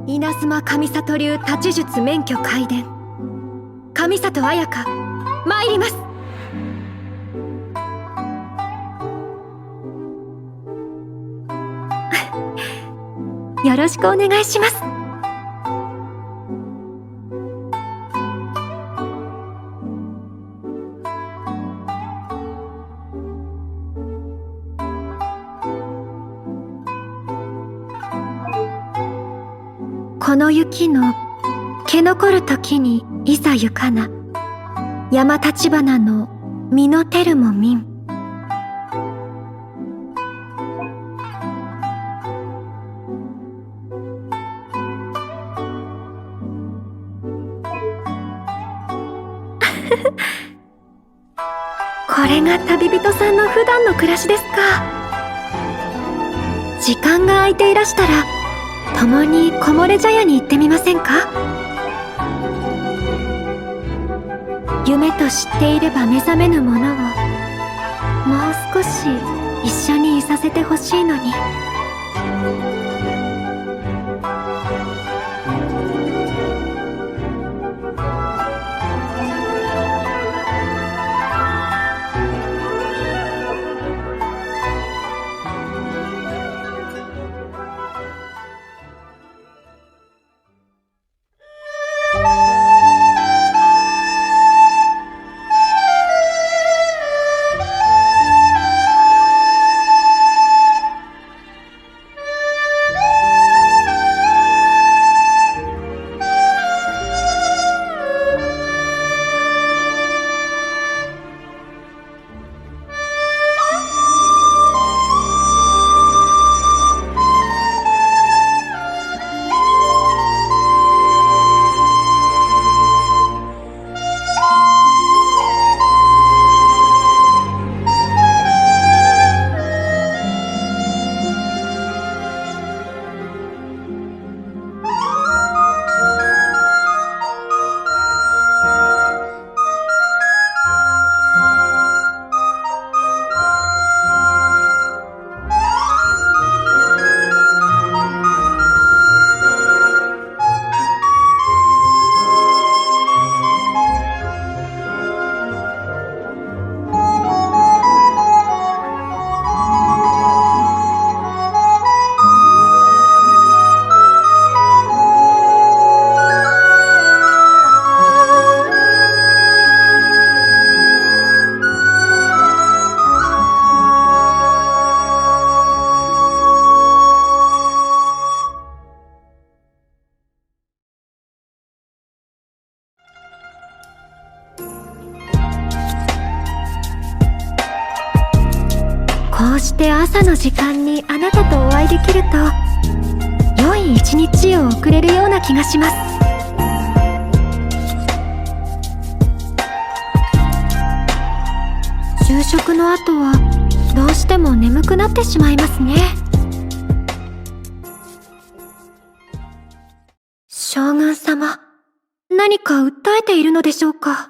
稲妻上里流太刀術免許開伝、上里彩香参ります。よろしくお願いします。この雪の毛残る時にいざゆかな、山立花の実のてるもみん。これが旅人さんの普段の暮らしですか。時間が空いていらしたら共に木漏れ茶屋に行ってみませんか。夢と知っていれば目覚めぬものをもう少し一緒にいさせてほしいのに。こうして朝の時間にあなたとお会いできると良い一日を送れるような気がします。昼食の後はどうしても眠くなってしまいますね。将軍様、何か訴えているのでしょうか。